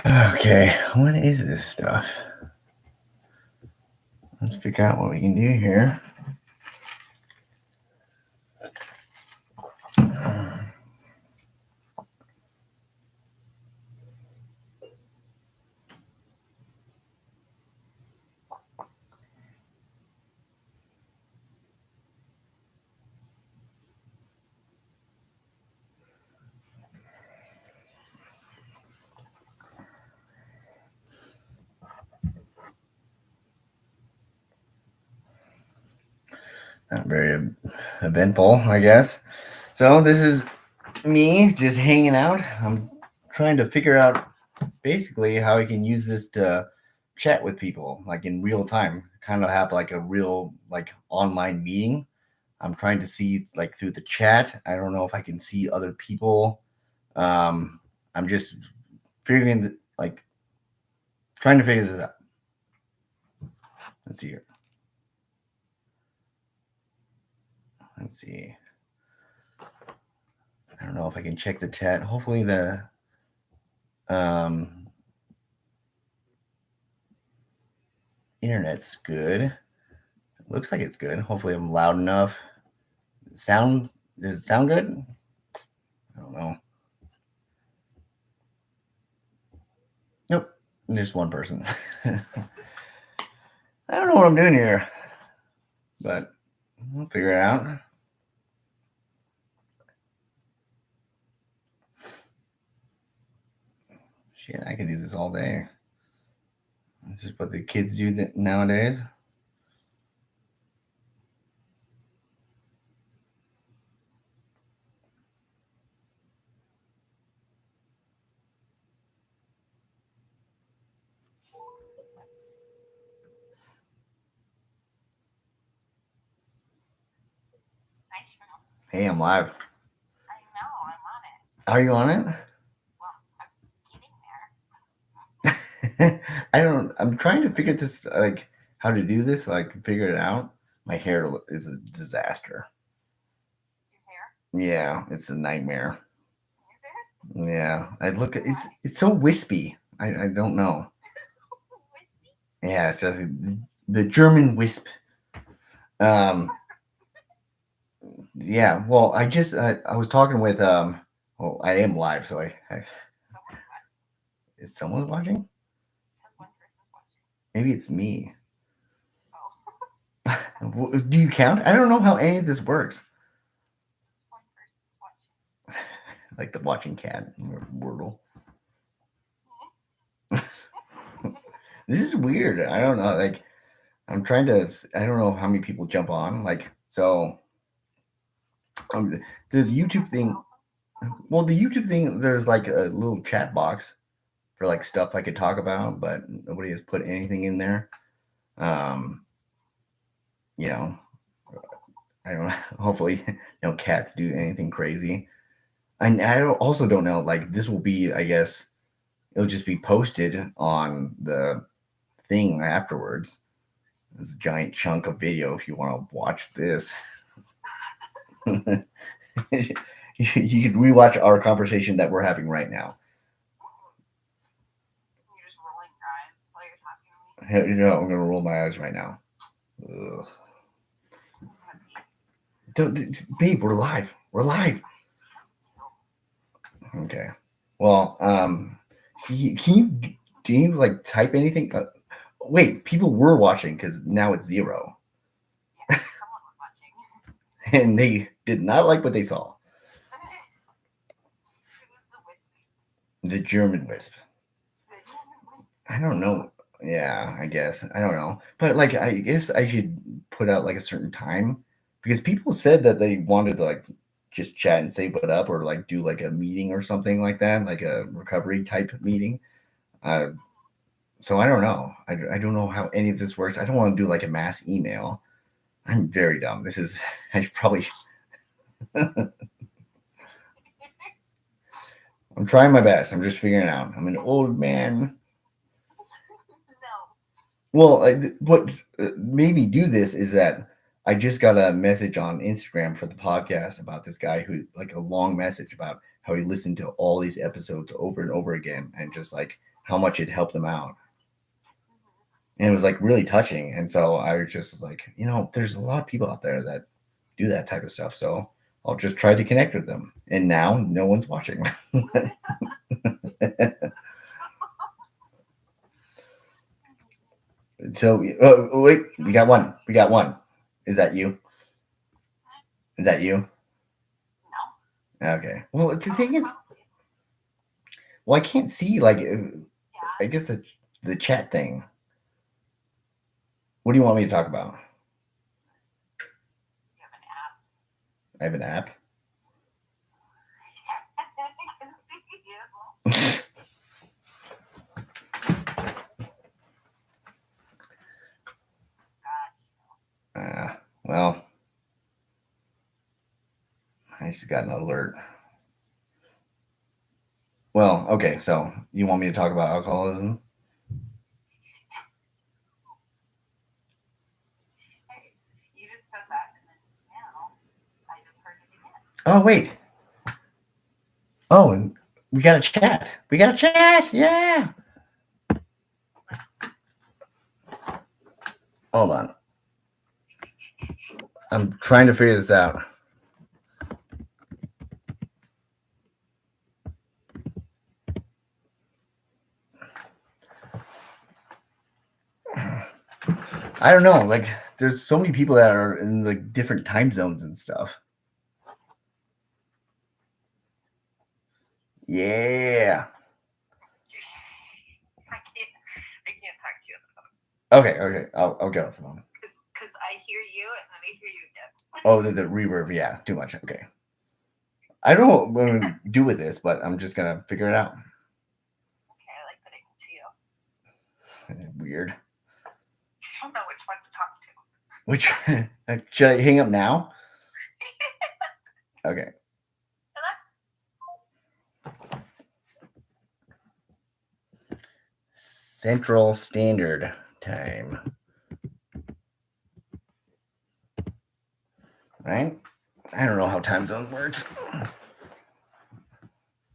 Okay, what is this stuff? Let's figure out what we can do here. Not very eventful, I guess. So this is me just hanging out. I'm trying to figure out basically how I can use this to chat with people like in real time, kind of have like a real like online meeting. I'm trying to see like through the chat. I don't know if I can see other people. I'm just figuring like trying to figure this out. Let's see here. Let's see. I don't know if I can check the chat. Hopefully the um internet's good. Looks like it's good. Hopefully I'm loud enough. Sound Does it sound good? I don't know. Nope. Just one person. I don't know what I'm doing here, but we'll figure it out. Shit, I could do this all day. This is what the kids do nowadays. Hey, I'm live. Are you on it? I don't. I'm trying to figure this like how to do this. So I can figure it out. My hair is a disaster. Yeah, it's a nightmare. Yeah, I look. It's so wispy. I don't know. Yeah, it's just the German wisp. Um. Yeah. Well, I was talking with Well, I am live, so I is someone watching? Maybe it's me. Do you count? I don't know how any of this works. Like the watching cat Wordle. This is weird. I don't know. Like I'm trying to. I don't know how many people jump on. Like so. The YouTube thing. Well, the YouTube thing. There's like a little chat box for like stuff I could talk about, but nobody has put anything in there. Um, you know, I don't. Hopefully, no cats do anything crazy. And I also don't know. Like this will be. I guess it'll just be posted on the thing afterwards. This giant chunk of video if you want to watch this. You can rewatch our conversation that we're having right now. You know, I'm gonna roll my eyes right now. Ugh. Babe, we're live. We're live. Okay. Well, can you do you like type anything? Wait, people were watching because now it's zero, and they did not like what they saw. The German wisp. I don't know. Yeah, I guess. I don't know. But like I guess I should put out like a certain time because people said that they wanted to like just chat and say what up or like do like a meeting or something like that, like a recovery type meeting. Uh, so I don't know. I don't know how any of this works. I don't want to do like a mass email. I'm very dumb. This is I probably I'm trying my best. I'm just figuring it out. I'm an old man. Well, what made me do this is that I just got a message on Instagram for the podcast about this guy like a long message about how he listened to all these episodes over and over again and just like how much it helped them out. And it was like really touching. And so I was just like, there's a lot of people out there that do that type of stuff. So I'll just try to connect with them. And now no one's watching. So wait, we got one. We got one. Is that you? Is that you? No. Okay. Well, the thing is, well, I can't see like. I guess the chat thing. What do you want me to talk about? I have an app. Well, I just got an alert. Well, okay, so you want me to talk about alcoholism? You just said that, and then now I just heard it again. Oh, wait. Oh, and we got a chat. We got a chat. Yeah. Hold on. I'm trying to figure this out. I don't know. Like, there's so many people that are in like different time zones and stuff. Yeah. I can't talk to you on the phone. Okay. I'll get off the phone. Because I hear you and then I hear you again. Oh, the reverb. Yeah, too much. Okay. I don't know what I'm going to do with this, but I'm just going to figure it out. Okay, I like that I can see you. Weird. I don't know which one to talk to. Which should I hang up now? Okay. Central Standard Time. Right? I don't know how time zone works.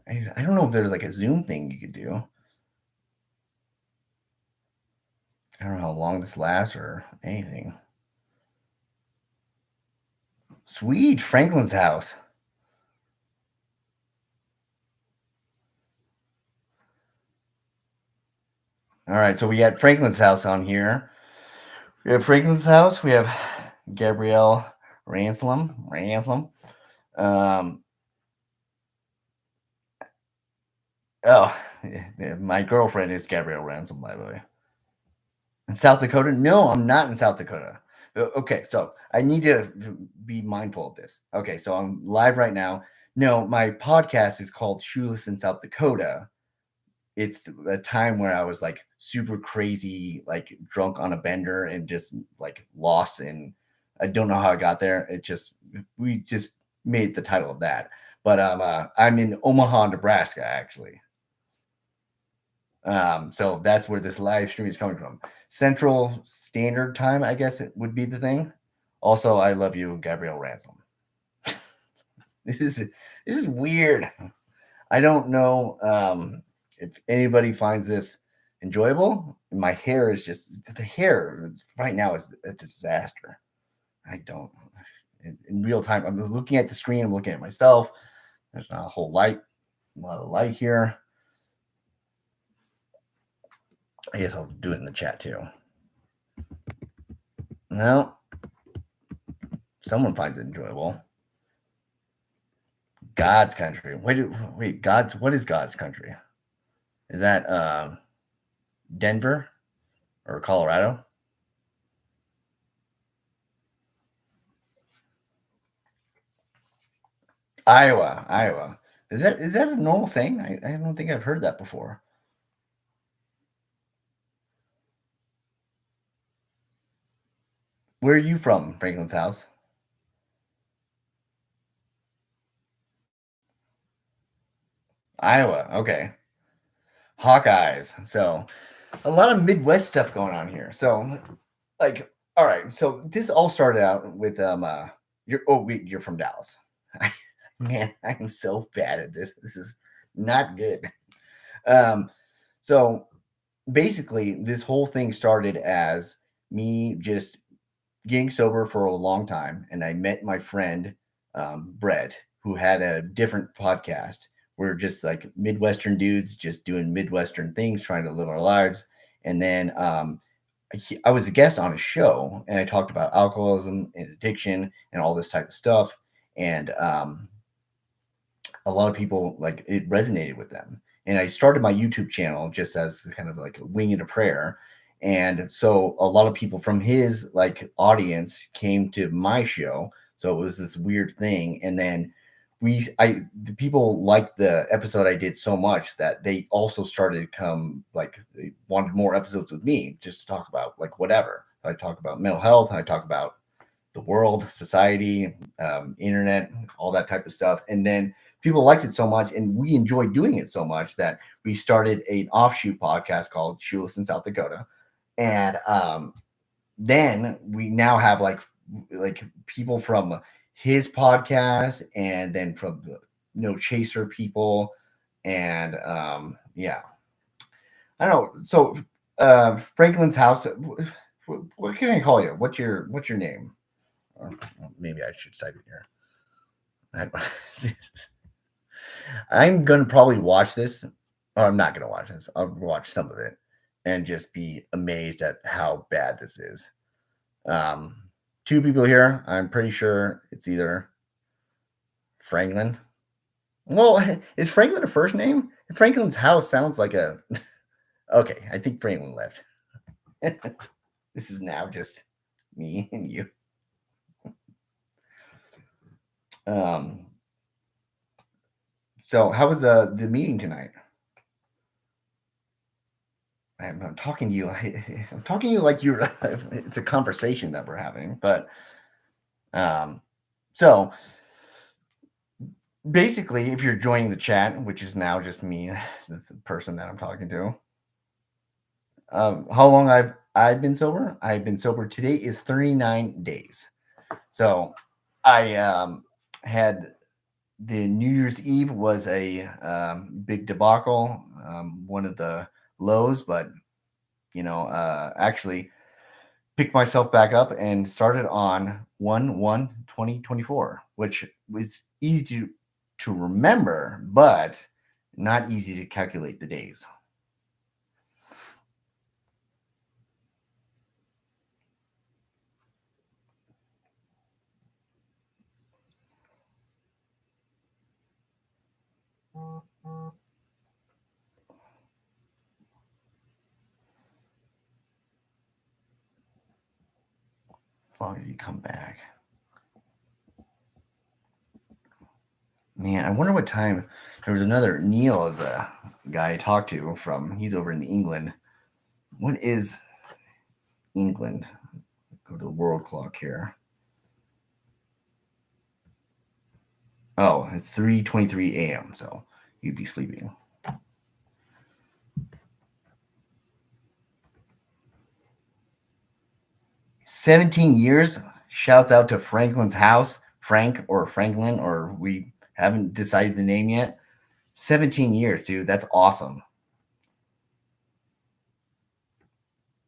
I don't know if there's like a Zoom thing you could do. I don't know how long this lasts or anything. Sweet, Franklin's house. All right, so we had Franklin's house on here. We have Franklin's house. We have Gabrielle Ransom. My girlfriend is Gabrielle Ransom, by the way. In South Dakota? No, I'm not in South Dakota. Okay, so I need to be mindful of this. Okay, so I'm live right now. No, my podcast is called Shoeless in South Dakota. It's a time where I was like super crazy, like drunk on a bender and just like lost. And I don't know how I got there. We just made the title of that. But I'm in Omaha, Nebraska, actually. So that's where this live stream is coming from. Central Standard Time, I guess it would be the thing. Also, I love you, Gabrielle Ransom. This is weird. I don't know if anybody finds this enjoyable. My hair is just the hair right now is a disaster. I don't in real time. I'm looking at the screen. I'm looking at myself. There's not a lot of light here. I guess I'll do it in the chat too. No, someone finds it enjoyable. God's country. Wait, God's. What is God's country? Is that Denver or Colorado? Iowa. Is that a normal saying? I don't think I've heard that before. Where are you from, Franklin's house? Iowa. Okay. Hawkeyes. So a lot of Midwest stuff going on here. So like, all right. So this all started out with you're from Dallas. Man, I'm so bad at this. This is not good. So basically, this whole thing started as me just getting sober for a long time, and I met my friend Brett, who had a different podcast. We're just like Midwestern dudes, just doing Midwestern things, trying to live our lives. And then I was a guest on a show, and I talked about alcoholism and addiction and all this type of stuff. And a lot of people like it resonated with them. And I started my YouTube channel just as kind of like a wing and a prayer. And so a lot of people from his like audience came to my show. So it was this weird thing. And then the people liked the episode I did so much that they also started to come like they wanted more episodes with me just to talk about like whatever. I talk about mental health. I talk about the world, society, internet, all that type of stuff. And then people liked it so much, and we enjoyed doing it so much that we started an offshoot podcast called Shoeless in South Dakota. And then we now have like people from his podcast, and then from the No Chaser people, and yeah, I don't know. So Franklin's house. What can I call you? What's your name? Or maybe I should type it here. I'm gonna probably watch this, or I'm not gonna watch this. I'll watch some of it and just be amazed at how bad this is. Um, Two people here. I'm pretty sure it's either Franklin. Well, is Franklin a first name? Franklin's house sounds like a. Okay, I think Franklin left. This is now just me and you. Um, so how was the meeting tonight? I'm talking to you. I'm talking to you like you're. It's a conversation that we're having, but um, so basically, if you're joining the chat, which is now just me, that's the person that I'm talking to. How long I've been sober? I've been sober. Today is 39 days. So I had the New Year's Eve was a big debacle, one of the lows, but actually picked myself back up and started on 1/1/2024, which was easy to remember, but not easy to calculate the days. As long as you come back. Man, I wonder what time. There was another Neil is a guy I talked to from. He's over in England. What is England? Go to the world clock here. Oh, it's 3:23 a.m. So you'd be sleeping. 17 years. Shouts out to Franklin's house, Frank or Franklin, or we haven't decided the name yet. 17 years, dude. That's awesome.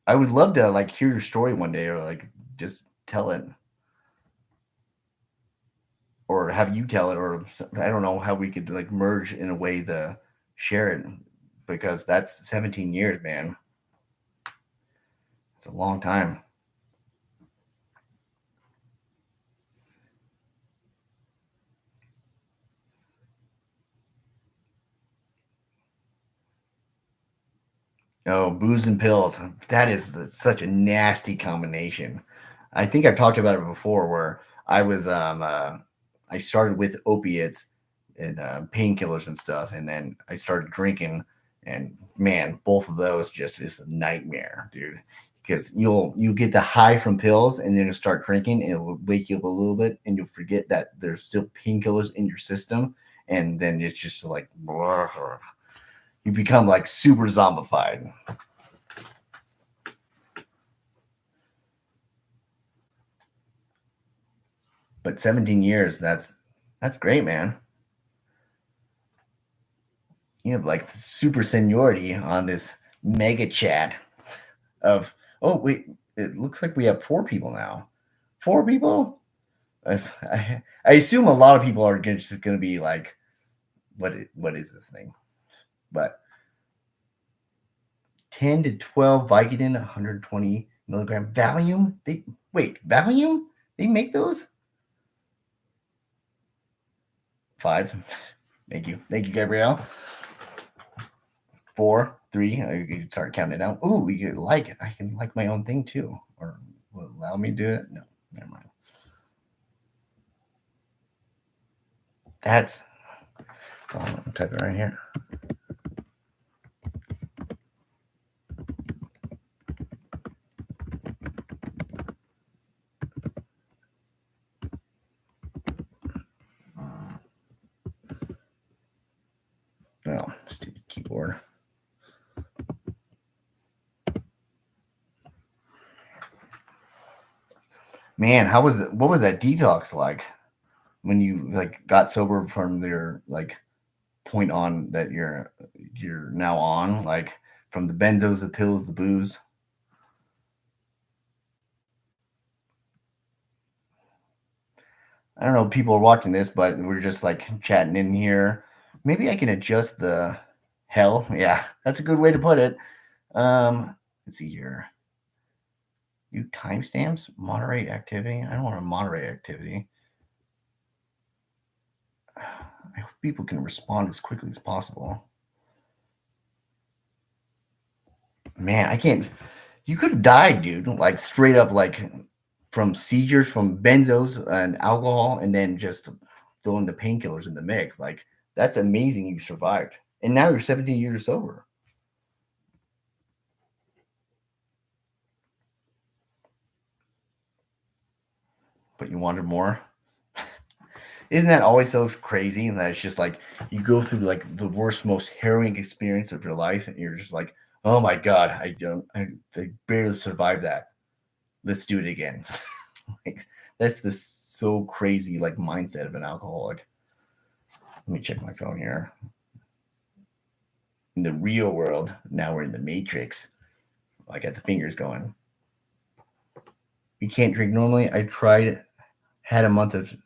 I would love to like hear your story one day, or like just tell it, or have you tell it, or I don't know how we could like merge in a way to share it, because that's 17 years, man. It's a long time. Oh, booze and pills. That is such a nasty combination. I think I've talked about it before where I started with opiates and painkillers and stuff, and then I started drinking, and man, both of those just is a nightmare, dude. Because you get the high from pills, and then you start drinking, and it will wake you up a little bit, and you'll forget that there's still painkillers in your system, and then it's just like you become like super zombified. But 17 years, that's great, man. You have like super seniority on this mega chat of, oh wait, it looks like we have 4 people now. 4 people. I assume a lot of people are just going to be like, what is this thing? But 10 to 12 Vicodin, 120 milligram Valium. Valium? They make those? 5. Thank you, Gabrielle. 4, 3. I can start counting it down. Ooh, you can like it. I can like my own thing too, or will allow me to do it. No, never mind. That's. So I'm gonna type it right here. No, stupid keyboard. Man, what was that detox like when you like got sober from your like point on that you're now on, like from the benzos, the pills, the booze? I don't know if people are watching this, but we're just like chatting in here. Maybe I can adjust the hell. Yeah, that's a good way to put it. Let's see here. You timestamps, moderate activity. I don't want to moderate activity. I hope people can respond as quickly as possible. Man, I can't. You could have died, dude. Like straight up, like from seizures from benzos and alcohol, and then just throwing the painkillers in the mix. Like that's amazing. You survived, and now you're 17 years sober. But you wanted more. Isn't that always so crazy? And that it's just like you go through like the worst, most harrowing experience of your life, and you're just like, oh my god, I barely survived that. Let's do it again. Like that's the so crazy like mindset of an alcoholic. Let me check my phone here. In the real world, now we're in the matrix. I got the fingers going. You can't drink normally. I tried, had a month of.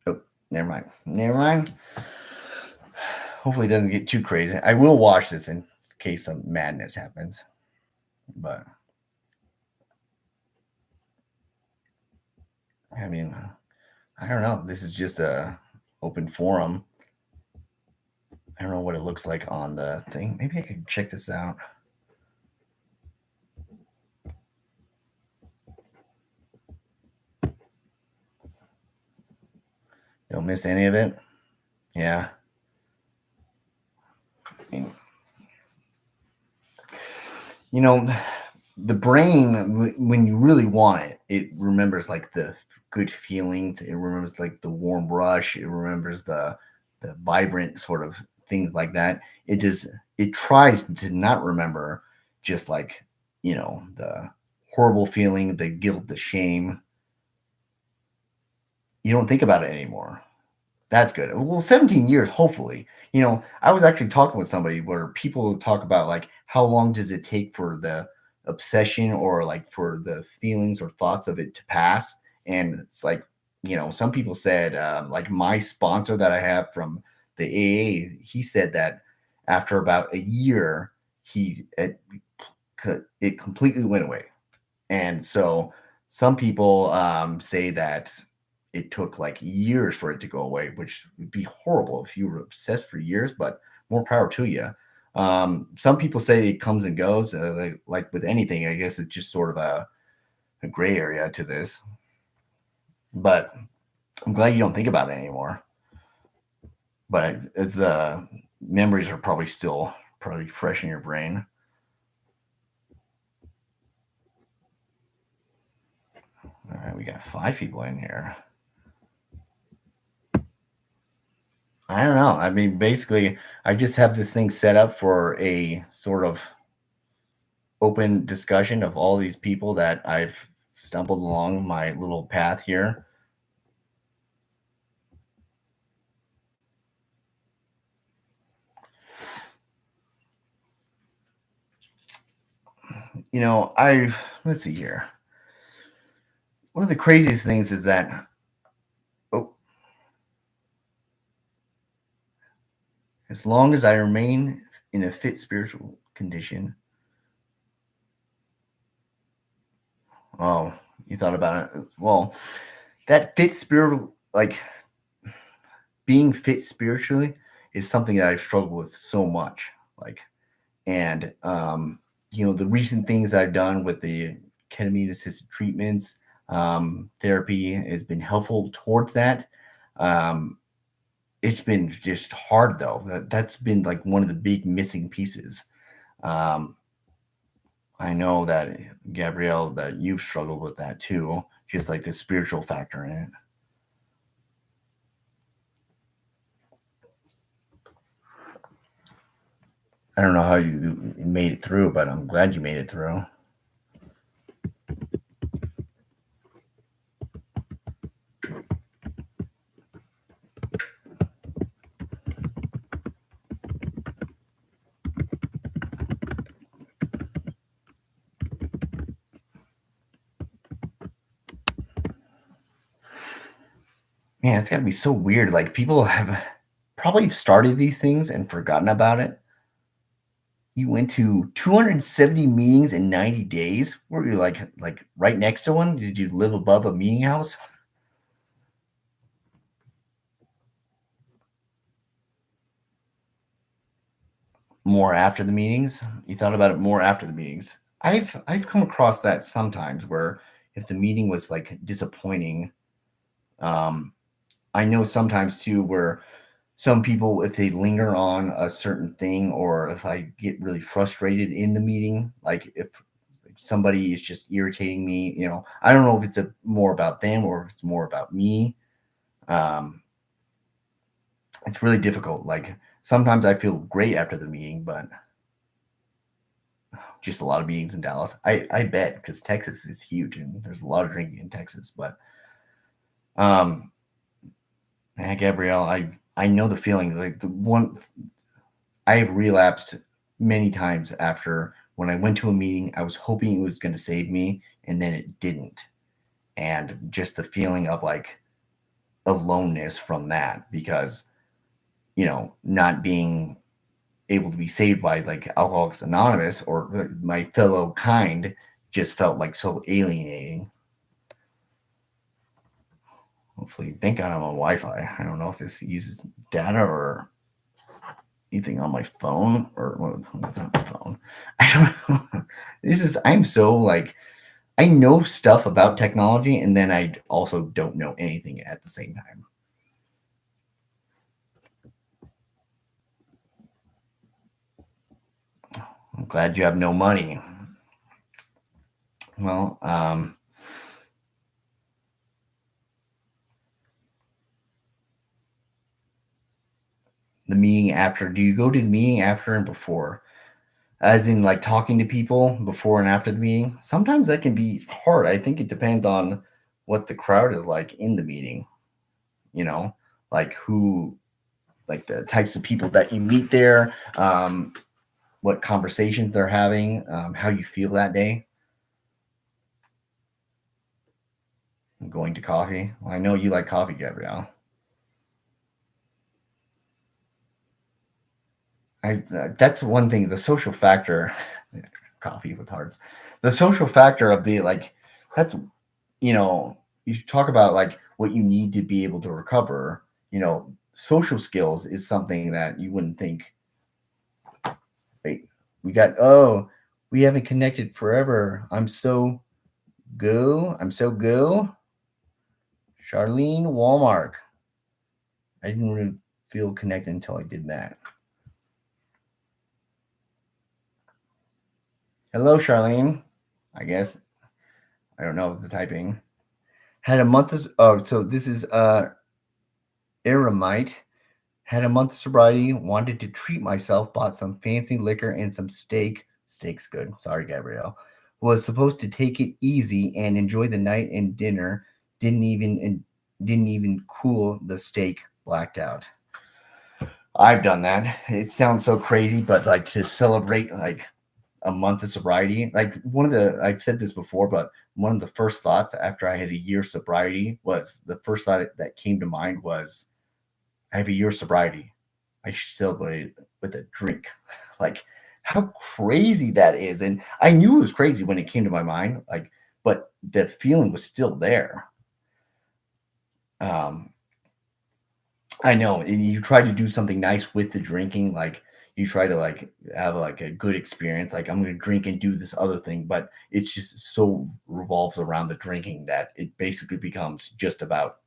Oh, never mind. Never mind. Hopefully, it doesn't get too crazy. I will watch this in case some madness happens. But I mean, I don't know. This is just a open forum. I don't know what it looks like on the thing. Maybe I could check this out. Don't miss any of it. Yeah. I mean, you know, the brain, when you really want it, it remembers like the good feelings. It remembers like the warm rush. It remembers the vibrant sort of things like that. It tries to not remember just like the horrible feeling, the guilt, the shame. You don't think about it anymore. That's good. Well, 17 years, hopefully. I was actually talking with somebody where people talk about like how long does it take for the obsession or like for the feelings or thoughts of it to pass. And it's like, some people said, like my sponsor that I have from the AA, he said that after about a year, it completely went away. And so some people say that it took like years for it to go away, which would be horrible if you were obsessed for years, but more power to you. Some people say it comes and goes, like with anything. I guess it's just sort of a gray area to this. But I'm glad you don't think about it anymore. But it's memories are probably still probably fresh in your brain. All right, we got 5 people in here. I don't know. I mean, basically, I just have this thing set up for a sort of open discussion of all these people that I've stumbled along my little path here. I let's see here. One of the craziest things is that, oh, as long as I remain in a fit spiritual condition. Oh, you thought about it. Well, that fit spiritual, like being fit spiritually, is something that I've struggled with so much. Like, and the recent things I've done with the ketamine assisted treatments, therapy has been helpful towards that. Um, it's been just hard though. That's been like one of the big missing pieces. Um, I know that Gabrielle, that you've struggled with that too, just like the spiritual factor in it. I don't know how you made it through, but I'm glad you made it through. Man, it's got to be so weird. Like people have probably started these things and forgotten about it. You went to 270 meetings in 90 days. Were you like right next to one? Did you live above a meeting house? More after the meetings? You thought about it more after the meetings. I've come across that sometimes where if the meeting was like disappointing, um, I know sometimes too where some people, if they linger on a certain thing, or if I get really frustrated in the meeting, like if somebody is just irritating me, I don't know if it's more about them or if it's more about me. Um, it's really difficult. Like sometimes I feel great after the meeting, but just a lot of meetings in Dallas. I bet because Texas is huge and there's a lot of drinking in Texas. But um, Gabrielle, I know the feeling. Like the one I have relapsed many times after when I went to a meeting, I was hoping it was going to save me, and then it didn't. And just the feeling of like aloneness from that because, not being able to be saved by like Alcoholics Anonymous or my fellow kind just felt like so alienating. Hopefully, thank God I'm on Wi Fi. I don't know if this uses data or anything on my phone or well, it's not my phone. I don't know. I'm so like, I know stuff about technology and then I also don't know anything at the same time. I'm glad you have no money. Well, the meeting after, do you go to the meeting after and before? As in like talking to people before and after the meeting? Sometimes that can be hard. I think it depends on what the crowd is like in the meeting, you know, like who, like the types of people that you meet there, what conversations they're having, how you feel that day. Going to coffee. Well, I know you like coffee, Gabrielle. That's one thing. The social factor, coffee with hearts. The social factor of the like, that's you talk about like what you need to be able to recover. Social skills is something that you wouldn't think. Wait, we haven't connected forever. I'm so go. Charlene Walmart. I didn't really feel connected until I did that. Hello, Charlene. I guess I don't know the typing. Had a month of so this is Aramite. Had a month of sobriety. Wanted to treat myself. Bought some fancy liquor and some steak. Steak's good. Sorry, Gabrielle. Was supposed to take it easy and enjoy the night and dinner. Didn't even cool the steak. Blacked out. I've done that. It sounds so crazy, but like to celebrate like a month of sobriety, like I've said this before, but one of the first thoughts after I had a year sobriety was the first thought that came to mind was, I have a year sobriety. I should celebrate with a drink. Like how crazy that is. And I knew it was crazy when it came to my mind, like, but the feeling was still there. Um, I know, and you try to do something nice with the drinking, like you try to like have like a good experience, like I'm gonna drink and do this other thing, but it's just so revolves around the drinking that it basically becomes just about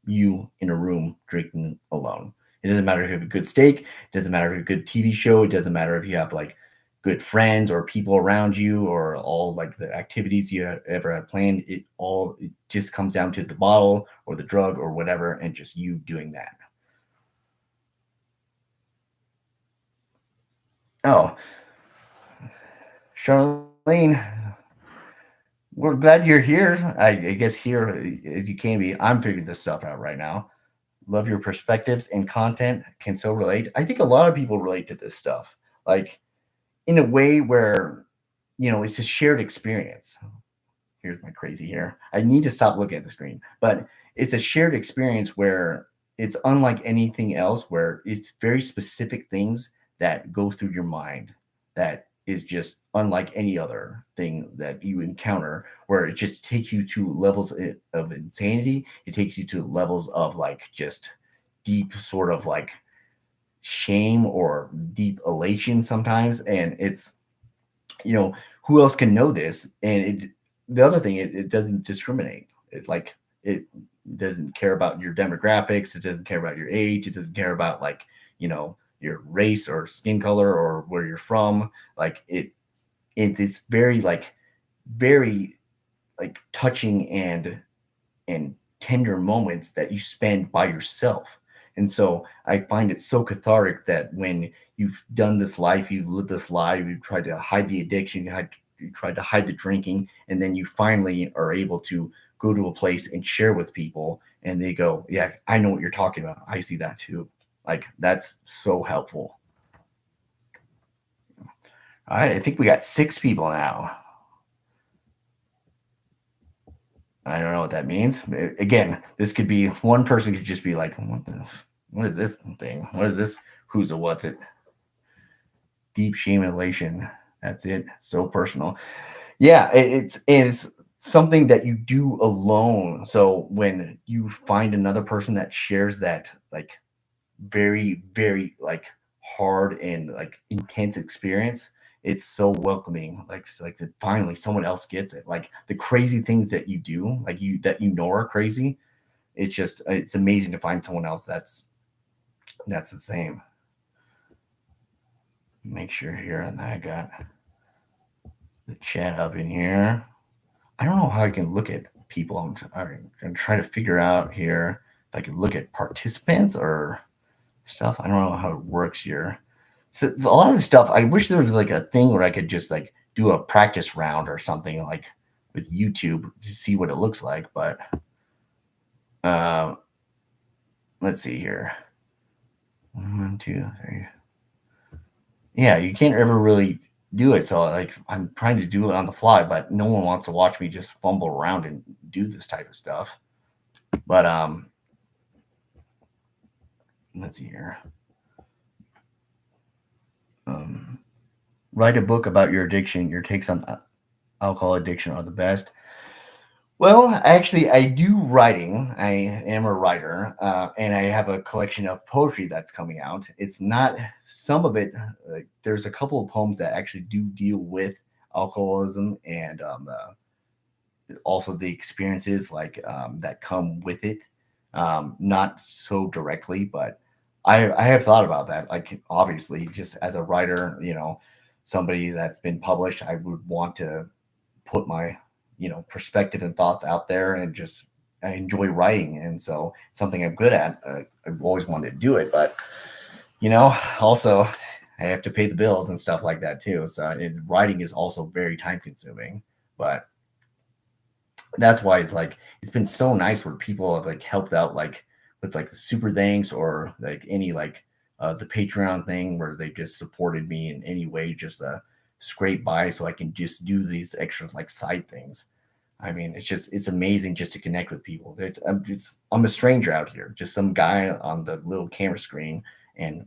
you in a room drinking alone. It doesn't matter if you have a good steak, it doesn't matter if you have a good TV show, it doesn't matter if you have like good friends or people around you or all like the activities you ever had planned. It just comes down to the bottle or the drug or whatever, and just you doing that. Oh, Charlene, we're glad you're here. I guess here as you can be. I'm figuring this stuff out right now. Love your perspectives and content. Can so relate. I think a lot of people relate to this stuff, like in a way where it's a shared experience. Here's my crazy hair. I need to stop looking at the screen, but it's a shared experience where it's unlike anything else, where it's very specific things that go through your mind that is just unlike any other thing that you encounter, where it just takes you to levels of insanity. It takes you to levels of like just deep sort of like shame or deep elation sometimes. And it's, you know, who else can know this? And the other thing, it doesn't discriminate. It doesn't care about your demographics. It doesn't care about your age. It doesn't care about like, your race or skin color or where you're from. Like it's very very like touching and tender moments that you spend by yourself. And so I find it so cathartic that when you've done this life, you've lived this life, you've tried to hide the addiction, you tried to hide the drinking, and then you finally are able to go to a place and share with people, and they go, "Yeah, I know what you're talking about. I see that too." Like that's so helpful. All right, I think we got 6 people now. I don't know what that means. Again, this could be one person could just be like, what is this thing? What is this? Who's a what's it? Deep shame and elation. That's it. So personal. Yeah, it's something that you do alone. So when you find another person that shares that like very, very like hard and like intense experience, it's so welcoming. Like it's like that finally someone else gets it. Like the crazy things that you do, like you that are crazy. It's amazing to find someone else that's the same. Make sure here and I got the chat up in here. I don't know how I can look at people. I'm gonna try to figure out here if I can look at participants or stuff. I don't know how it works here. So a lot of the stuff, I wish there was like a thing where I could just like do a practice round or something like with YouTube to see what it looks like. But uh, let's see here. 1, 2, 3. Yeah, you can't ever really do it. So like I'm trying to do it on the fly, but no one wants to watch me just fumble around and do this type of stuff. But let's see here. Um, Write a book about your addiction. Your takes on alcohol addiction are the best. Well, actually, I do writing. I am a writer, and I have a collection of poetry that's coming out. It's not some of it. There's a couple of poems that actually do deal with alcoholism and also the experiences that come with it. Not so directly, but I have thought about that. Like obviously, just as a writer, somebody that's been published, I would want to put my perspective and thoughts out there, and just I enjoy writing, and so it's something I'm good at. I've always wanted to do it, but also I have to pay the bills and stuff like that too. So writing is also very time consuming, but that's why it's been so nice where people have like helped out like with like the super thanks or like any like the Patreon thing where they just supported me in any way just scrape by so I can just do these extra like side things. I mean, it's amazing just to connect with people. I'm a stranger out here, just some guy on the little camera screen, and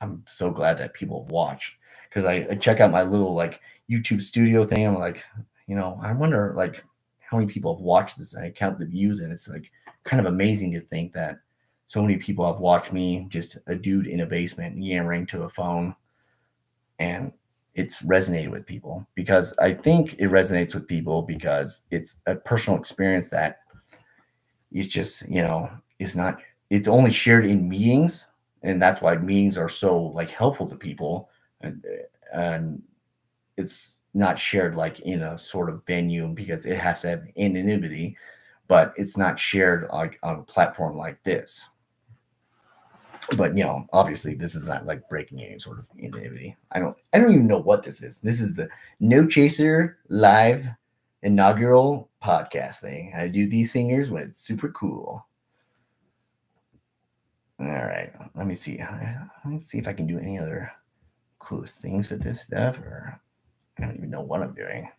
I'm so glad that people watch because I check out my little like YouTube studio thing. I'm like, I wonder like how many people have watched this. I count the views, and it's like kind of amazing to think that so many people have watched me, just a dude in a basement yammering to a phone, and it's resonated with people because I think it resonates with people because it's a personal experience that it's just it's not it's only shared in meetings, and that's why meetings are so like helpful to people, and it's not shared like in a sort of venue because it has to have anonymity, but it's not shared like on a platform like this. But obviously this is not like breaking any sort of anonymity. I don't even know what this is. This is the No Chaser live inaugural podcast thing. I do these fingers when it's super cool. All right, let me see if I can do any other cool things with this stuff, or I don't even know what I'm doing.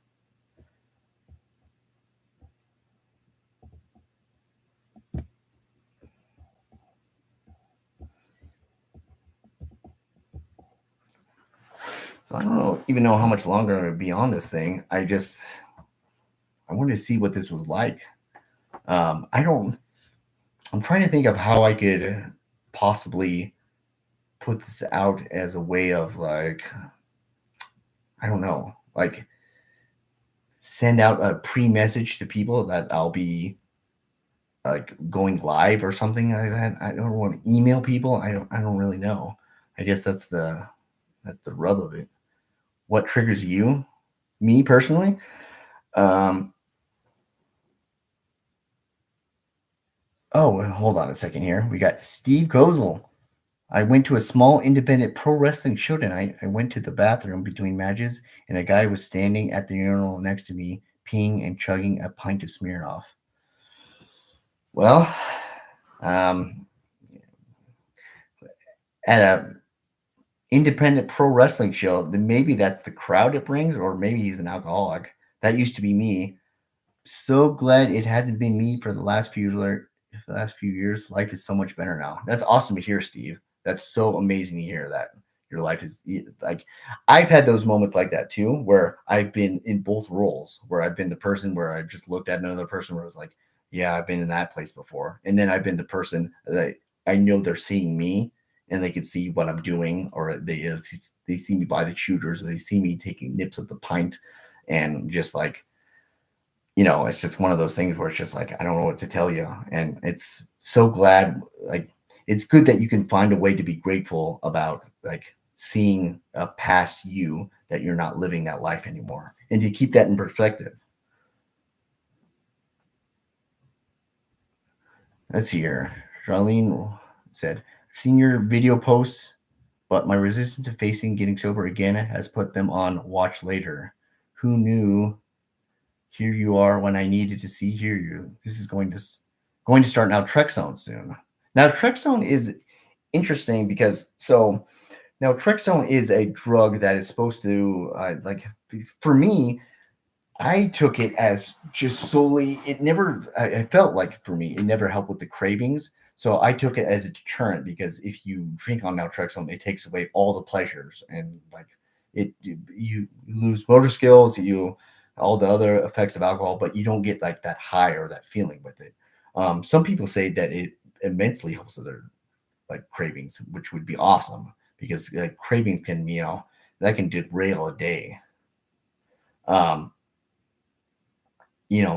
So even know how much longer I'm gonna be on this thing. I wanted to see what this was like. I don't. I'm trying to think of how I could possibly put this out as a way of like, I don't know, like send out a pre-message to people that I'll be like going live or something like that. I don't want to email people. I don't really know. I guess that's the rub of it. What triggers you? Me personally? Um hold on a second here. We got Steve Kozel. I went to a small independent pro wrestling show tonight. I went to the bathroom between matches, and a guy was standing at the urinal next to me, peeing and chugging a pint of Smirnoff. Well, um, at a independent pro wrestling show, then maybe that's the crowd it brings, or maybe he's an alcoholic. That used to be me. So glad it hasn't been me for the last few years. Life is so much better now. That's awesome to hear, Steve. That's so amazing to hear that your life is like I've had those moments like that too, where I've been in both roles, where I've been the person where I just looked at another person where I was like, yeah, I've been in that place before. And then I've been the person that I know they're seeing me and they can see what I'm doing, or they see me buy the shooters, or they see me taking nips of the pint, and just like it's just one of those things where it's just like I don't know what to tell you, and it's so glad like it's good that you can find a way to be grateful about like seeing a past you that you're not living that life anymore, and to keep that in perspective. Let's see here. Charlene said, "I've seen your video posts, but my resistance to facing getting sober again has put them on watch later. Who knew here you are when I needed to hear you. This is going to start now Trexone soon. Now Trexone is interesting because now Trexone is a drug that is supposed to like for me. I took it as just solely. It never. I felt like for me, it never helped with the cravings. So I took it as a deterrent because if you drink on naltrexone, it takes away all the pleasures, and like you lose motor skills, you all the other effects of alcohol, but you don't get like that high or that feeling with it. Some people say that it immensely helps with their like cravings, which would be awesome because like cravings can that can derail a day. Um,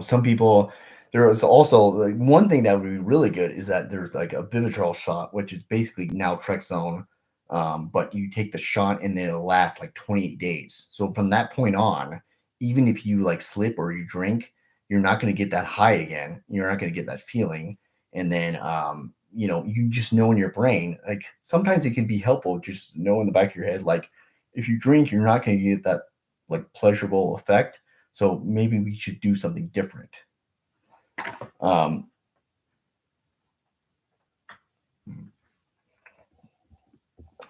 some people there is also like one thing that would be really good is that there's like a Vivitrol shot, which is basically naltrexone, but you take the shot and then it'll last like 28 days. So from that point on, even if you like slip or you drink, you're not going to get that high again. You're not going to get that feeling. And then you just know in your brain, like sometimes it can be helpful just to know in the back of your head, like if you drink, you're not going to get that like pleasurable effect, so maybe we should do something different. Um,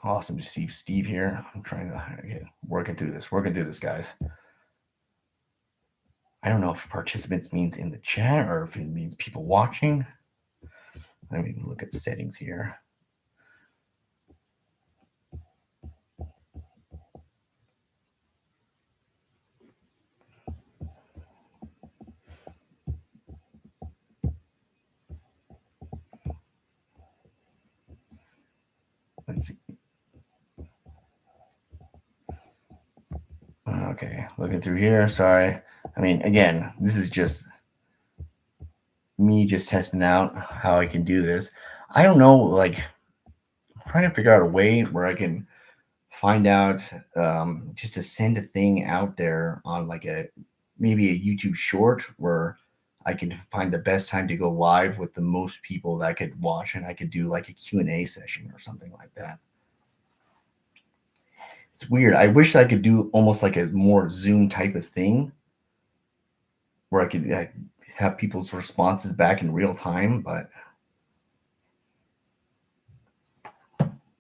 Awesome to see Steve here. I'm trying to get working through this, guys. I don't know if participants means in the chat or if it means people watching. Let me look at the settings here. Let's see. Okay, looking through here. Sorry. I mean, again, this is just me just testing out how I can do this. I don't know, like, I'm trying to figure out a way where I can find out just to send a thing out there on like a maybe a YouTube short where I can find the best time to go live with the most people that I could watch, and I could do like a Q&A session or something like that. It's weird. I wish I could do almost like a more Zoom type of thing where I could have people's responses back in real time, but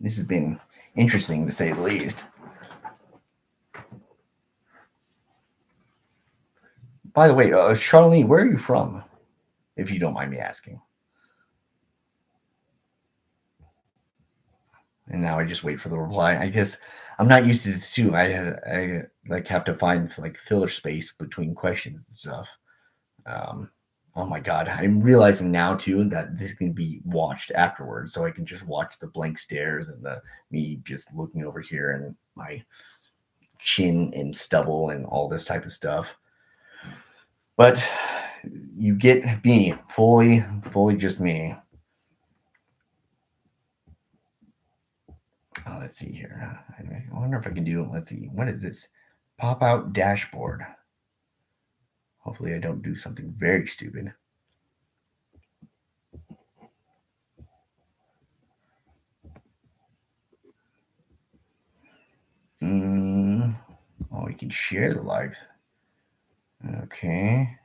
this has been interesting to say the least. By the way, Charlene, where are you from? If you don't mind me asking. And now I just wait for the reply. I guess I'm not used to this too. I like have to find like filler space between questions and stuff. Um, oh my god, I'm realizing now too that this can be watched afterwards, so I can just watch the blank stares and the me just looking over here and my chin and stubble and all this type of stuff. But you get me fully just me. Oh, let's see here. I wonder if I can do. Let's see. What is this? Pop out dashboard. Hopefully, I don't do something very stupid. Oh, you can share the live. Okay,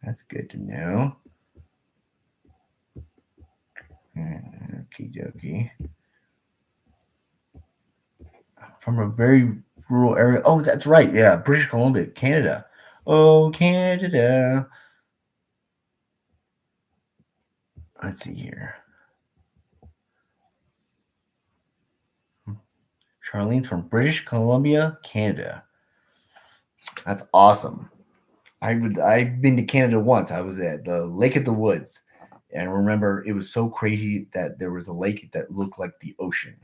that's good to know. Okie dokie. From a very rural area. Oh, that's right. Yeah, British Columbia, Canada. Oh, Canada. Let's see here. Charlene's from British Columbia, Canada. That's awesome. I've been to Canada once. I was at the Lake of the Woods, and I remember it was so crazy that there was a lake that looked like the ocean.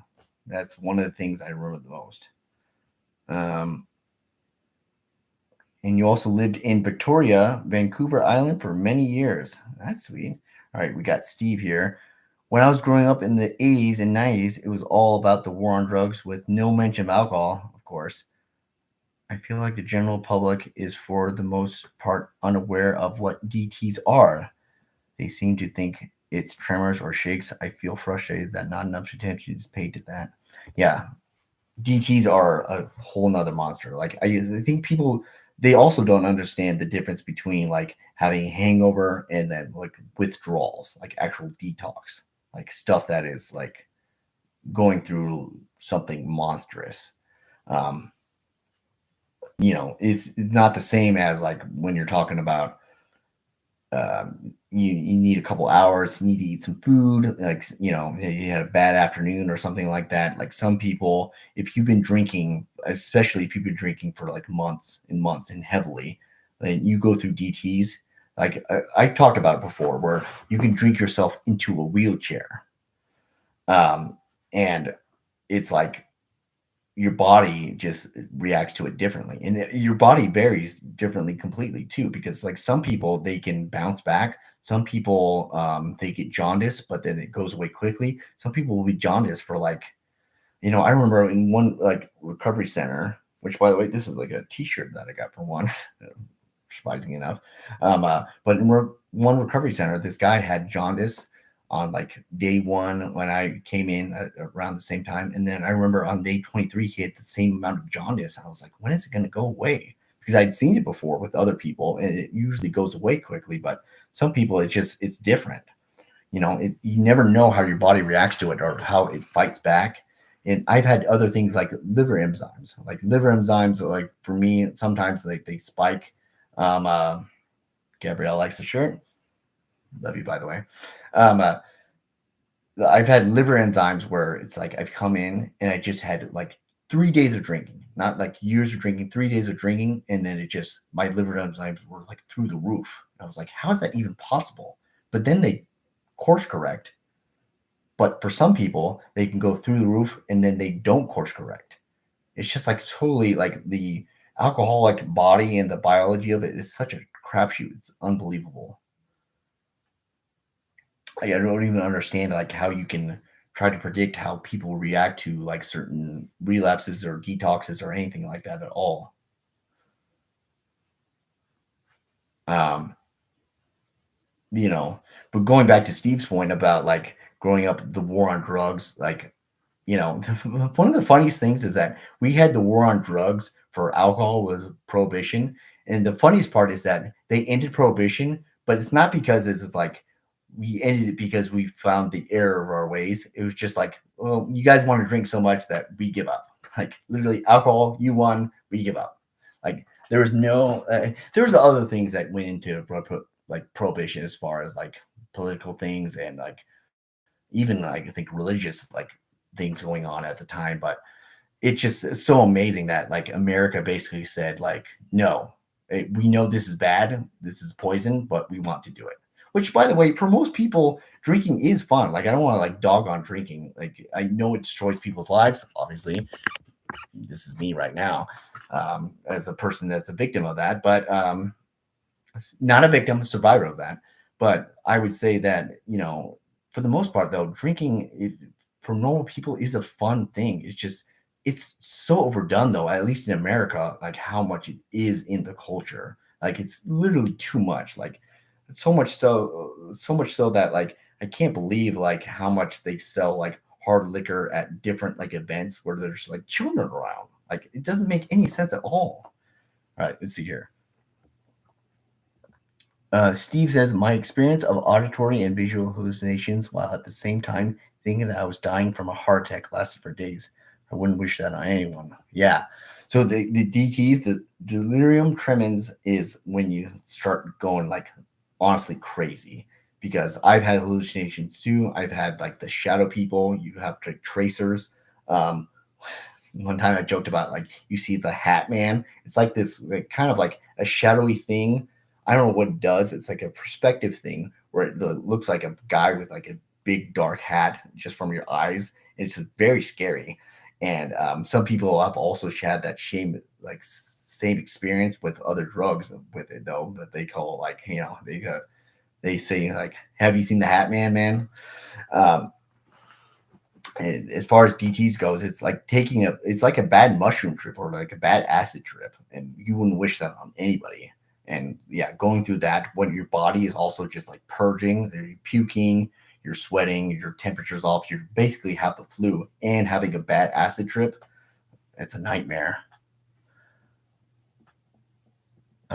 That's one of the things I remember the most. And you also lived in Victoria, Vancouver Island for many years. That's sweet. All right, we got Steve here. When I was growing up in the 80s and 90s, it was all about the war on drugs with no mention of alcohol, of course. I feel like the general public is, for the most part, unaware of what DTs are. They seem to think it's tremors or shakes. I feel frustrated that not enough attention is paid to that. Yeah, DTs are a whole nother monster. Like I think people they also don't understand the difference between like having a hangover and then like withdrawals, like actual detox, like stuff that is like going through something monstrous. Um, it's not the same as like when you're talking about you need a couple hours, you need to eat some food, like you had a bad afternoon or something like that. Like some people, if you've been drinking, especially if you've been drinking for like months and months and heavily, then you go through DTs. Like I talked about it before, where you can drink yourself into a wheelchair, and it's like your body just reacts to it differently, and your body varies differently completely too, because like some people they can bounce back, some people they get jaundice but then it goes away quickly. Some people will be jaundiced for like, I remember in one like recovery center, which by the way this is like a t-shirt that I got for one, surprisingly enough. But in one recovery center, this guy had jaundice on like day one when I came in around the same time. And then I remember on day 23, he had the same amount of jaundice. I was like, when is it going to go away? Because I'd seen it before with other people and it usually goes away quickly. But some people, it's different. You never know how your body reacts to it or how it fights back. And I've had other things like liver enzymes. Like liver enzymes, like for me, sometimes they spike. Um, uh, Gabrielle likes the shirt. Love you, by the way. Um, uh, I've had liver enzymes where it's like I've come in and I just had like 3 days of drinking, not like years of drinking, 3 days of drinking, and then it just my liver enzymes were like through the roof. I was like, how is that even possible? But then they course correct. But for some people, they can go through the roof and then they don't course correct. It's just like totally like the alcoholic body and the biology of it is such a crapshoot. It's unbelievable. Like, I don't even understand like how you can try to predict how people react to like certain relapses or detoxes or anything like that at all. Um, you know, but going back to Steve's point about like growing up, the war on drugs, like, one of the funniest things is that we had the war on drugs for alcohol with prohibition. And the funniest part is that they ended prohibition, but it's not because it's just like we ended it because we found the error of our ways. It was just like, well, you guys want to drink so much that we give up. Like literally, alcohol, you won, we give up. Like there was no, there was other things that went into like prohibition as far as like political things and like even like I think religious like things going on at the time. But it's just so amazing that like America basically said like, no, we know this is bad, this is poison, but we want to do it. Which, by the way, for most people, drinking is fun. Like I don't want to like dog on drinking. Like I know it destroys people's lives. Obviously, this is me right now, as a person that's a victim of that. But not a victim, a survivor of that. But I would say that, for the most part, though, drinking for normal people is a fun thing. It's so overdone, though, at least in America, like how much it is in the culture. Like it's literally too much. Like so much so that like I can't believe like how much they sell like hard liquor at different like events where there's like children around. Like it doesn't make any sense at all. All right, let's see here. Steve says, my experience of auditory and visual hallucinations while at the same time thinking that I was dying from a heart attack lasted for days. I wouldn't wish that on anyone. Yeah. So the DTs, the delirium tremens, is when you start going like honestly crazy. Because I've had hallucinations too. I've had like the shadow people. You have like tracers. Um, one time I joked about like you see the Hat Man. It's like this like, kind of like a shadowy thing. I don't know what it does. It's like a perspective thing where it looks like a guy with like a big dark hat just from your eyes. It's very scary. And some people have also had that same experience with other drugs with it though that they call like they say like, have you seen the Hat Man, man? Um, and as far as DTs goes, it's like a bad mushroom trip or like a bad acid trip, and you wouldn't wish that on anybody. And yeah, going through that when your body is also just like purging, you're puking, you're sweating, your temperature's off, you basically have the flu and having a bad acid trip. It's a nightmare.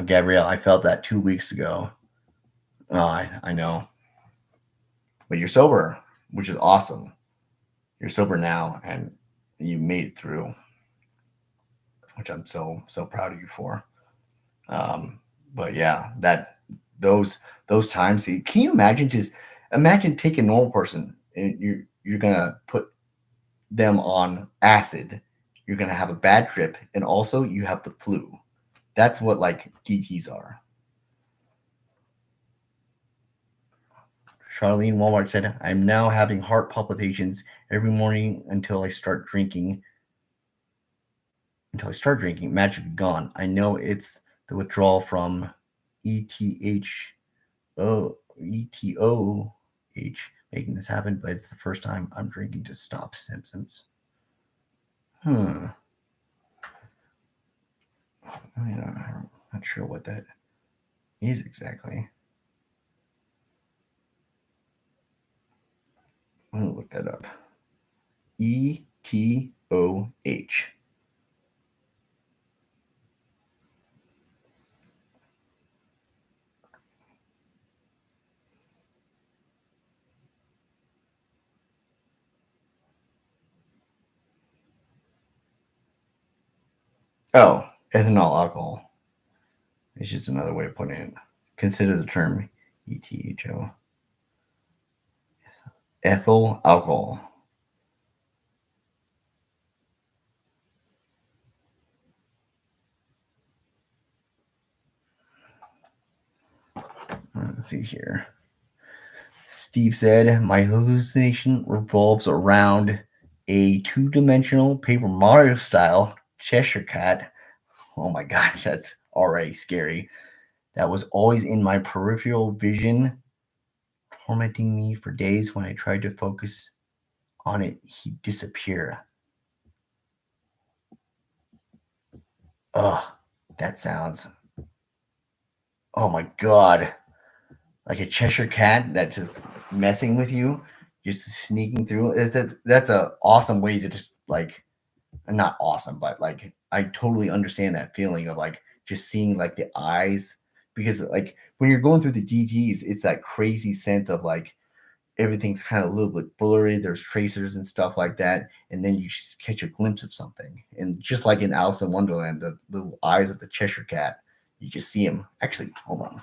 Gabrielle, I felt that 2 weeks ago. Oh, I know, but you're sober, which is awesome. You're sober now, and you made it through, which I'm so proud of you for. Um, but yeah, those times. Can you imagine just imagine taking a normal person and you're gonna put them on acid. You're gonna have a bad trip, and also you have the flu. That's what like DTs are. Charlene Walmart said, "I'm now having heart palpitations every morning until I start drinking, magically gone. I know it's the withdrawal from ETH ETOH making this happen, but it's the first time I'm drinking to stop symptoms." Hmm. I'm not sure what that is exactly. I'm gonna look that up. ETOH. Oh, ethanol alcohol. It's just another way of putting it. Consider the term ETHO. Ethyl alcohol. Let's see here. Steve said, my hallucination revolves around a two-dimensional Paper Mario style Cheshire cat. Oh my gosh, that's already scary. That was always in my peripheral vision, tormenting me for days. When I tried to focus on it, he'd disappear. Ugh, that sounds, oh my god, like a Cheshire cat that's just messing with you, just sneaking through. That's a awesome way to just like, not awesome, but like I totally understand that feeling of like just seeing like the eyes, because like when you're going through the DTs, it's that crazy sense of like everything's kind of a little bit blurry. There's tracers and stuff like that, and then you just catch a glimpse of something. And just like in Alice in Wonderland, the little eyes of the Cheshire Cat, you just see him. Actually, hold on.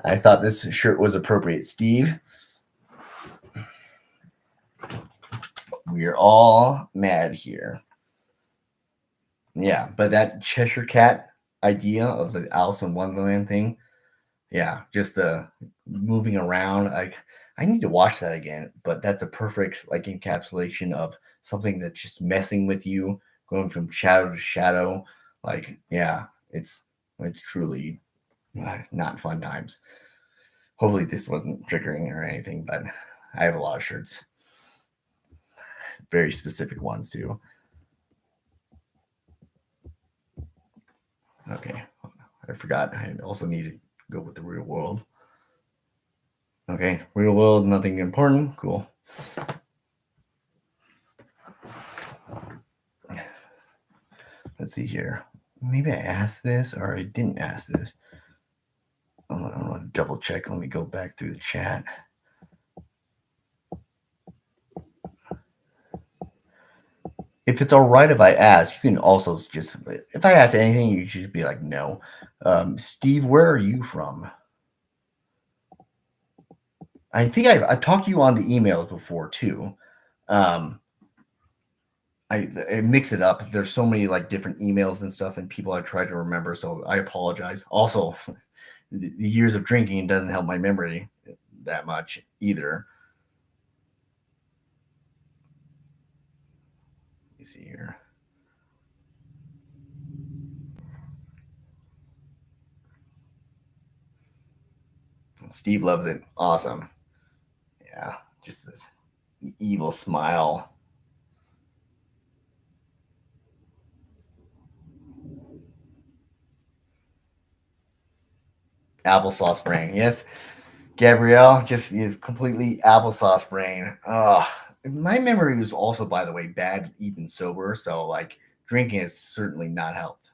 I thought this shirt was appropriate, Steve. We're all mad here. Yeah, but that Cheshire Cat idea of the Alice in Wonderland thing, yeah, just the moving around. Like I need to watch that again, but that's a perfect like encapsulation of something that's just messing with you, going from shadow to shadow. Like, yeah, it's truly not fun times. Hopefully this wasn't triggering or anything, but I have a lot of shirts, very specific ones too. Okay, I forgot. I also need to go with the real world. Okay, real world, nothing important. Cool. Let's see here. Maybe I asked this or I didn't ask this. I want to double check. Let me go back through the chat. If it's all right if I ask, you can also just, if I ask anything, you should be like, no. Steve, where are you from? I think I've talked to you on the emails before too. Um, I mix it up. There's so many like different emails and stuff, and people I try to remember. So I apologize. Also, the years of drinking doesn't help my memory that much either. Let me see here. Steve loves it. Awesome. Yeah, just the evil smile. Applesauce brain. Yes, Gabrielle just is completely applesauce brain. Oh, my memory was also, by the way, bad even sober. So like drinking has certainly not helped.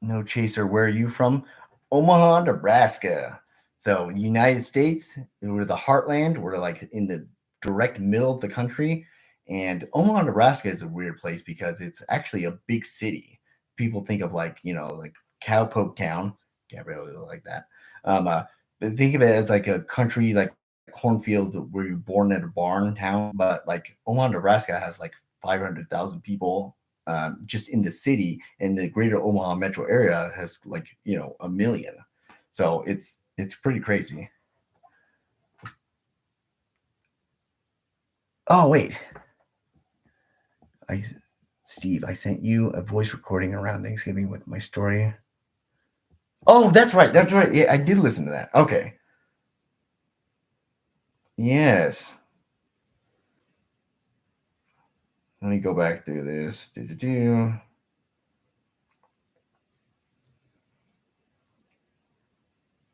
No chaser. Where are you from? Omaha, Nebraska. So United States, we're the heartland. We're like in the direct middle of the country. And Omaha, Nebraska is a weird place because it's actually a big city. People think of like, like Cowpoke Town. Gabrielle will like that. But think of it as like a country, like cornfield where you're born in a barn town. But like Omaha, Nebraska has like 500,000 people just in the city, and the greater Omaha metro area has like a million. So it's pretty crazy. Oh wait, I Steve, I sent you a voice recording around Thanksgiving with my story. Oh, that's right. That's right. Yeah, I did listen to that. Okay. Yes. Let me go back through this. Do.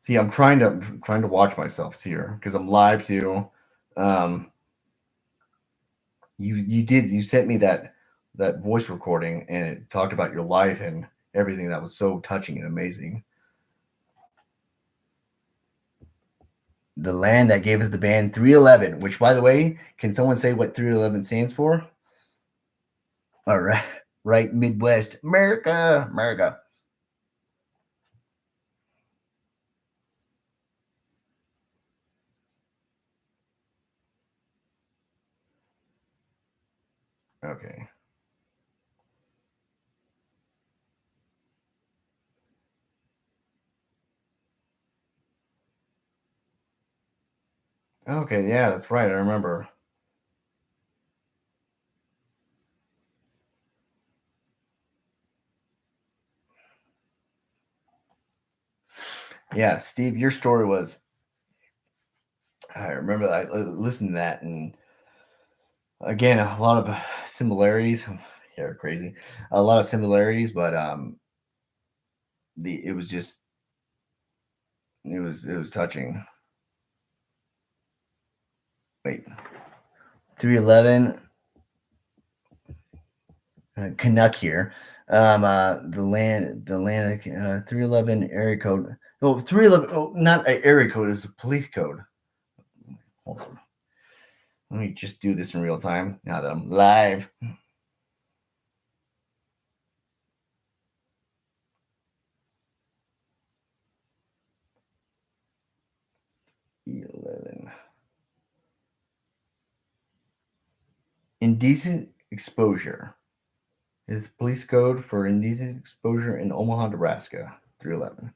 See, I'm trying to watch myself here because I'm live too. Um, you sent me that voice recording and it talked about your life and everything that was so touching and amazing. The land that gave us the band 311, which by the way, can someone say what 311 stands for? All right, right, Midwest, America, America. Okay. Okay, yeah, that's right. I remember. Yeah, Steve, your story was. I remember that. I listened to that, and again, a lot of similarities. Yeah, crazy. A lot of similarities, but the it was just it was touching. Wait, 311 Canuck here. The land 311 area code. Oh, 311. Oh, not an area code. It's a police code. Hold on. Let me just do this in real time now that I'm live. 11. Indecent exposure. Is police code for indecent exposure in Omaha, Nebraska. 311.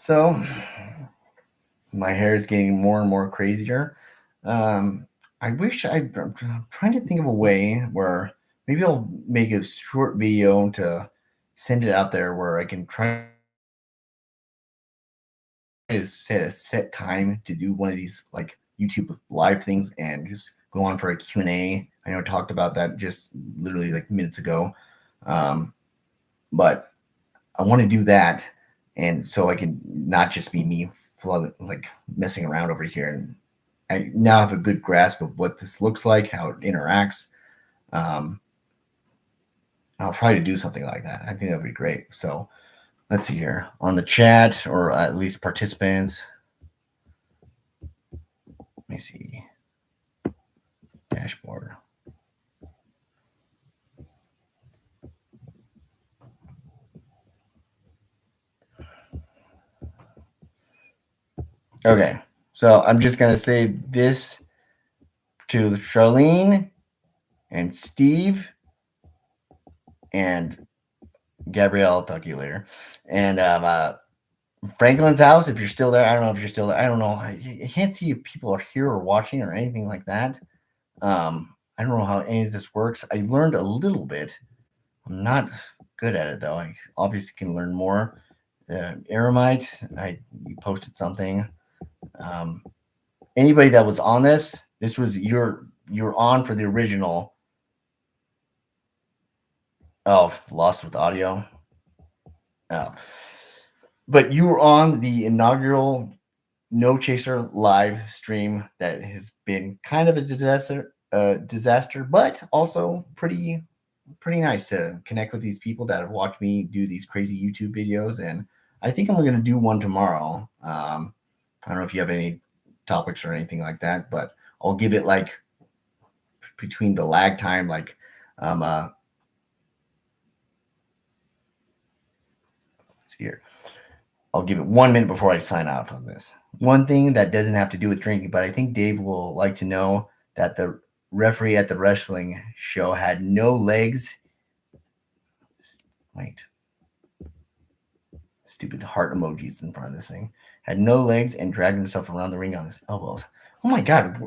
So my hair is getting more and more crazier. Um, I wish I'm trying to think of a way where maybe I'll make a short video to send it out there where I can try to set a set time to do one of these like YouTube live things and just go on for a Q&A. I know I talked about that just literally like minutes ago. Um, but I want to do that, and so I can not just be me flooding, like messing around over here. And I now have a good grasp of what this looks like, how it interacts. Um, I'll try to do something like that. I think that would be great. So let's see here on the chat, or at least participants. Let me see dashboard. Okay, so I'm just gonna say this to Charlene and Steve and Gabrielle. I'll talk to you later. And Franklin's house, if you're still there. I don't know if you're still there. I don't know. I can't see if people are here or watching or anything like that. I don't know how any of this works. I learned a little bit. I'm not good at it though. I obviously can learn more. Aramite, you posted something. Um, Anybody that was on this was you're on for the original. Oh, lost with audio. Oh, but you were on the inaugural No Chaser live stream that has been kind of a disaster, but also pretty nice to connect with these people that have watched me do these crazy YouTube videos. And I think I'm going to do one tomorrow. I don't know if you have any topics or anything like that, but I'll give it like between the lag time, like um, uh, let's see here. I'll give it 1 minute before I sign off on this. One thing that doesn't have to do with drinking, but I think Dave will like to know that the referee at the wrestling show had no legs. Wait. Stupid heart emojis in front of this thing. Had no legs and dragged himself around the ring on his elbows. Oh my god,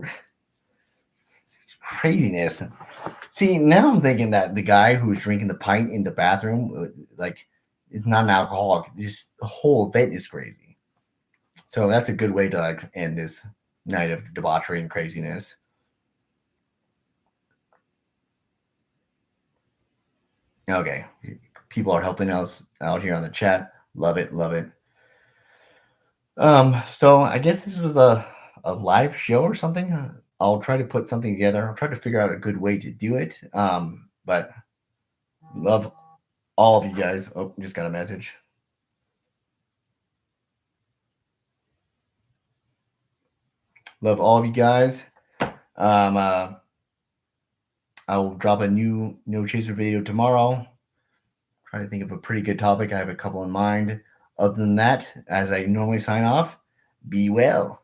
craziness. See, now I'm thinking that the guy who was drinking the pint in the bathroom, like, is not an alcoholic. Just the whole event is crazy. So that's a good way to like end this night of debauchery and craziness. Okay, people are helping us out here on the chat. Love it, love it. So I guess this was a live show or something. I'll try to put something together. I'll try to figure out a good way to do it. But love all of you guys. Oh, just got a message. Love all of you guys. I will drop a new No Chaser video tomorrow. Trying to think of a pretty good topic. I have a couple in mind. Other than that, as I normally sign off, be well.